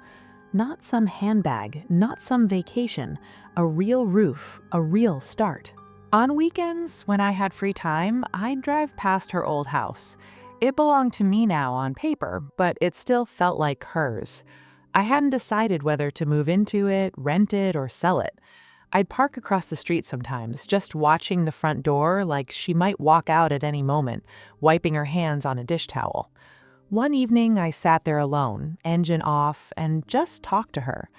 Not some handbag, not some vacation, a real roof, a real start. On weekends, when I had free time, I'd drive past her old house. It belonged to me now on paper, but it still felt like hers. I hadn't decided whether to move into it, rent it, or sell it. I'd park across the street sometimes, just watching the front door like she might walk out at any moment, wiping her hands on a dish towel. One evening, I sat there alone, engine off, and just talked to her.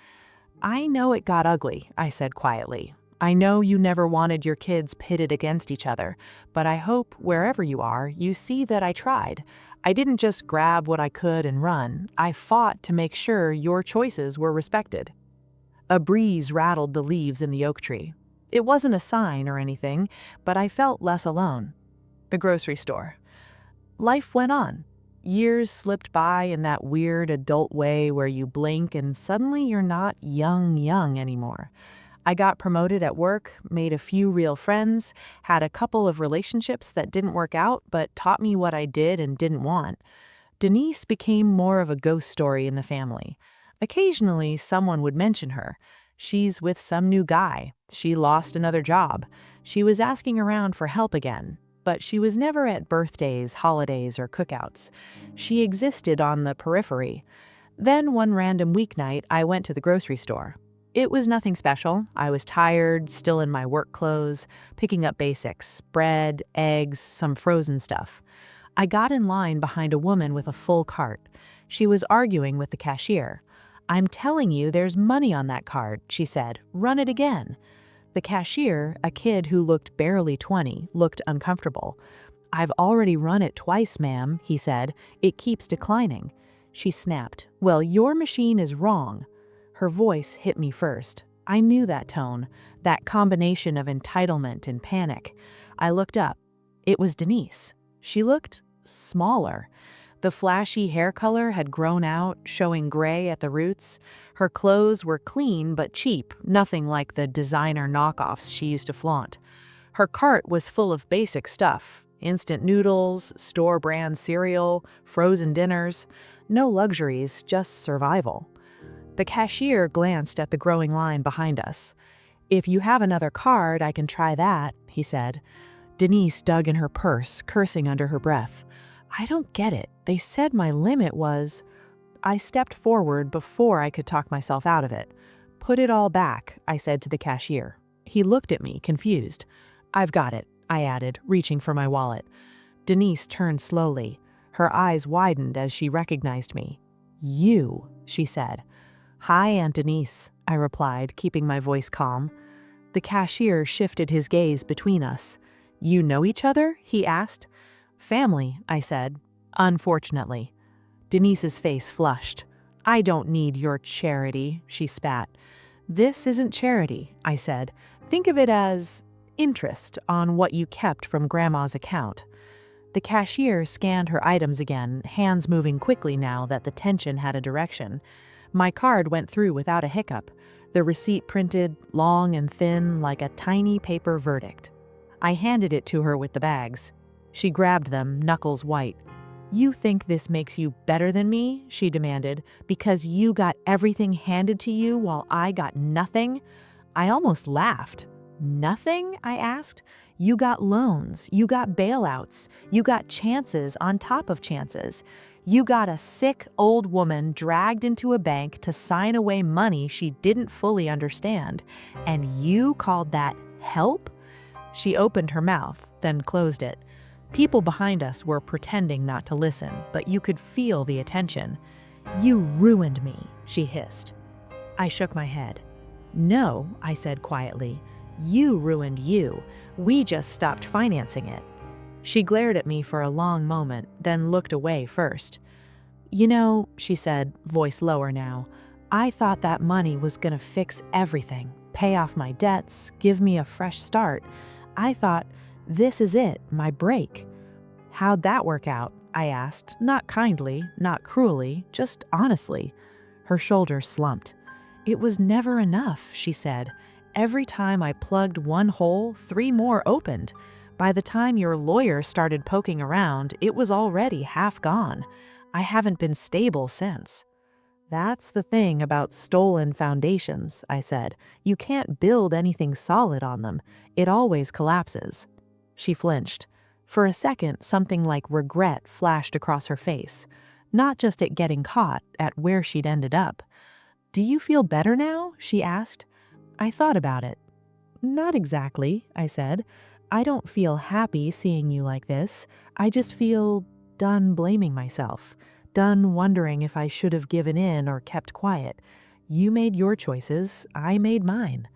"I know it got ugly," I said quietly. "I know you never wanted your kids pitted against each other, but I hope, wherever you are, you see that I tried. I didn't just grab what I could and run. I fought to make sure your choices were respected." A breeze rattled the leaves in the oak tree. It wasn't a sign or anything, but I felt less alone. The grocery store. Life went on. Years slipped by in that weird adult way where you blink and suddenly you're not young anymore. I got promoted at work, made a few real friends, had a couple of relationships that didn't work out but taught me what I did and didn't want. Denise became more of a ghost story in the family. Occasionally, someone would mention her. She's with some new guy. She lost another job. She was asking around for help again. But she was never at birthdays, holidays, or cookouts. She existed on the periphery. Then one random weeknight, I went to the grocery store. It was nothing special. I was tired, still in my work clothes, picking up basics: bread, eggs, some frozen stuff. I got in line behind a woman with a full cart. She was arguing with the cashier. "I'm telling you, there's money on that card," she said. "Run it again." The cashier, a kid who looked barely 20, looked uncomfortable. "I've already run it twice, ma'am," he said. "It keeps declining." She snapped. "Well, your machine is wrong." Her voice hit me first. I knew that tone, that combination of entitlement and panic. I looked up. It was Denise. She looked smaller. The flashy hair color had grown out, showing gray at the roots. Her clothes were clean but cheap, nothing like the designer knockoffs she used to flaunt. Her cart was full of basic stuff: instant noodles, store-brand cereal, frozen dinners. No luxuries, just survival. The cashier glanced at the growing line behind us. "If you have another card, I can try that," he said. Denise dug in her purse, cursing under her breath. "I don't get it. They said my limit was—" I stepped forward before I could talk myself out of it. "Put it all back," I said to the cashier. He looked at me, confused. "I've got it," I added, reaching for my wallet. Denise turned slowly. Her eyes widened as she recognized me. "You," she said. "Hi, Aunt Denise," I replied, keeping my voice calm. The cashier shifted his gaze between us. "You know each other?" he asked. "Family," I said. "Unfortunately." Denise's face flushed. "I don't need your charity," she spat. "This isn't charity," I said. "Think of it as interest on what you kept from Grandma's account." The cashier scanned her items again, hands moving quickly now that the tension had a direction. My card went through without a hiccup, the receipt printed, long and thin, like a tiny paper verdict. I handed it to her with the bags. She grabbed them, knuckles white. "You think this makes you better than me?" she demanded, "because you got everything handed to you while I got nothing?" I almost laughed. "Nothing?" I asked. "You got loans, you got bailouts, you got chances on top of chances. You got a sick old woman dragged into a bank to sign away money she didn't fully understand, and you called that help?" She opened her mouth, then closed it. People behind us were pretending not to listen, but you could feel the attention. "You ruined me," she hissed. I shook my head. "No," I said quietly. "You ruined you. We just stopped financing it." She glared at me for a long moment, then looked away first. "You know," she said, voice lower now, "I thought that money was gonna fix everything, pay off my debts, give me a fresh start. I thought, this is it, my break." "How'd that work out?" I asked, not kindly, not cruelly, just honestly. Her shoulders slumped. "It was never enough," she said. "Every time I plugged one hole, 3 more opened. By the time your lawyer started poking around, it was already half gone. I haven't been stable since." "That's the thing about stolen foundations," I said. "You can't build anything solid on them. It always collapses." She flinched. For a second, something like regret flashed across her face. Not just at getting caught, at where she'd ended up. "Do you feel better now?" she asked. I thought about it. "Not exactly," I said. "I don't feel happy seeing you like this. I just feel done blaming myself, done wondering if I should have given in or kept quiet. You made your choices, I made mine."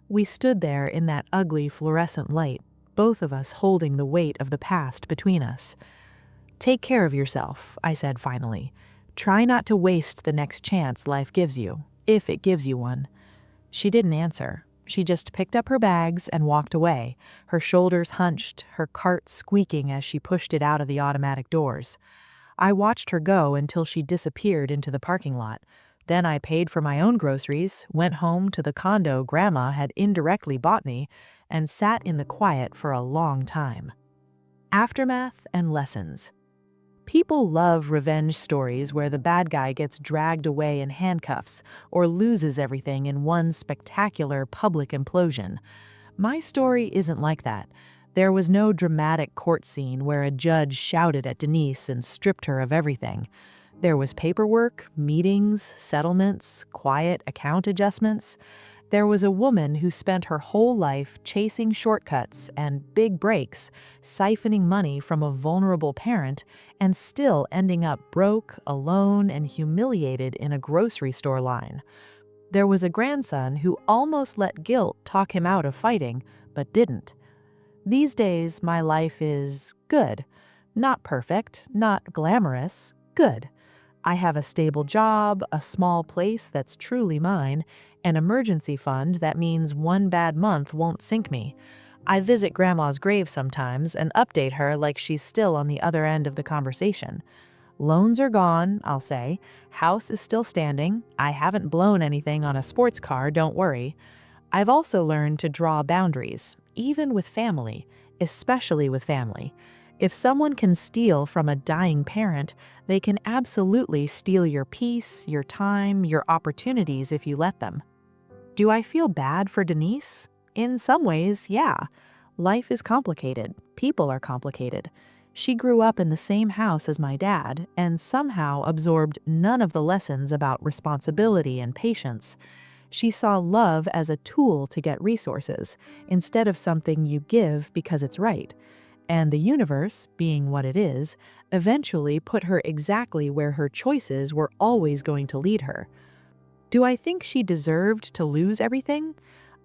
We stood there in that ugly fluorescent light, both of us holding the weight of the past between us. "Take care of yourself," I said finally. "Try not to waste the next chance life gives you, if it gives you one." She didn't answer. She just picked up her bags and walked away, her shoulders hunched, her cart squeaking as she pushed it out of the automatic doors. I watched her go until she disappeared into the parking lot. Then I paid for my own groceries, went home to the condo Grandma had indirectly bought me, and sat in the quiet for a long time. Aftermath and lessons. People love revenge stories where the bad guy gets dragged away in handcuffs or loses everything in one spectacular public implosion. My story isn't like that. There was no dramatic court scene where a judge shouted at Denise and stripped her of everything. There was paperwork, meetings, settlements, quiet account adjustments. There was a woman who spent her whole life chasing shortcuts and big breaks, siphoning money from a vulnerable parent, and still ending up broke, alone, and humiliated in a grocery store line. There was a grandson who almost let guilt talk him out of fighting, but didn't. These days, my life is good. Not perfect, not glamorous, good. I have a stable job, a small place that's truly mine, an emergency fund that means one bad month won't sink me. I visit Grandma's grave sometimes and update her like she's still on the other end of the conversation. Loans are gone, I'll say. House is still standing. I haven't blown anything on a sports car, don't worry. I've also learned to draw boundaries, even with family, especially with family. If someone can steal from a dying parent, they can absolutely steal your peace, your time, your opportunities if you let them. Do I feel bad for Denise? In some ways, yeah. Life is complicated. People are complicated. She grew up in the same house as my dad and somehow absorbed none of the lessons about responsibility and patience. She saw love as a tool to get resources, instead of something you give because it's right. And the universe, being what it is, eventually put her exactly where her choices were always going to lead her. Do I think she deserved to lose everything?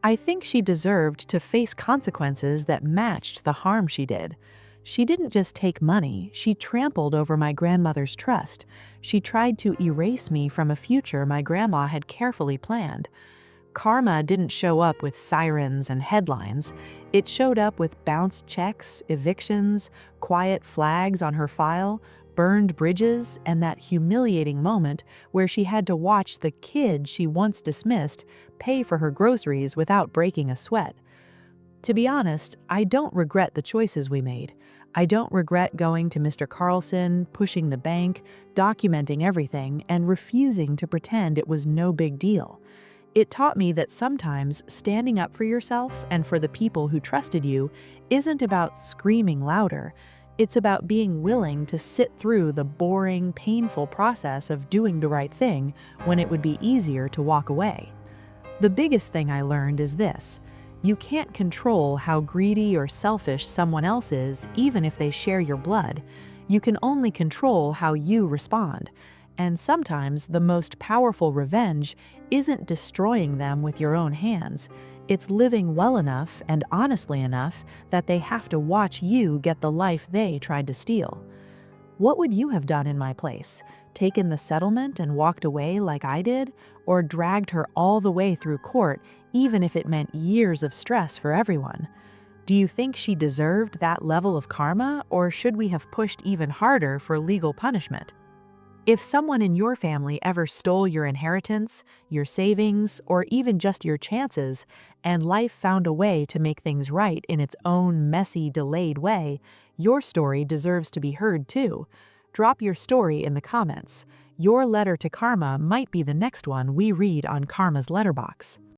I think she deserved to face consequences that matched the harm she did. She didn't just take money, she trampled over my grandmother's trust. She tried to erase me from a future my grandma had carefully planned. Karma didn't show up with sirens and headlines. It showed up with bounced checks, evictions, quiet flags on her file, burned bridges, and that humiliating moment where she had to watch the kid she once dismissed pay for her groceries without breaking a sweat. To be honest, I don't regret the choices we made. I don't regret going to Mr. Carlson, pushing the bank, documenting everything, and refusing to pretend it was no big deal. It taught me that sometimes standing up for yourself and for the people who trusted you isn't about screaming louder. It's about being willing to sit through the boring, painful process of doing the right thing when it would be easier to walk away. The biggest thing I learned is this: you can't control how greedy or selfish someone else is, even if they share your blood. You can only control how you respond. And sometimes the most powerful revenge isn't destroying them with your own hands. It's living well enough and honestly enough that they have to watch you get the life they tried to steal. What would you have done in my place? Taken the settlement and walked away like I did? Or dragged her all the way through court, even if it meant years of stress for everyone? Do you think she deserved that level of karma, or should we have pushed even harder for legal punishment? If someone in your family ever stole your inheritance, your savings, or even just your chances, and life found a way to make things right in its own messy, delayed way, your story deserves to be heard too. Drop your story in the comments. Your letter to karma might be the next one we read on Karma's letterbox.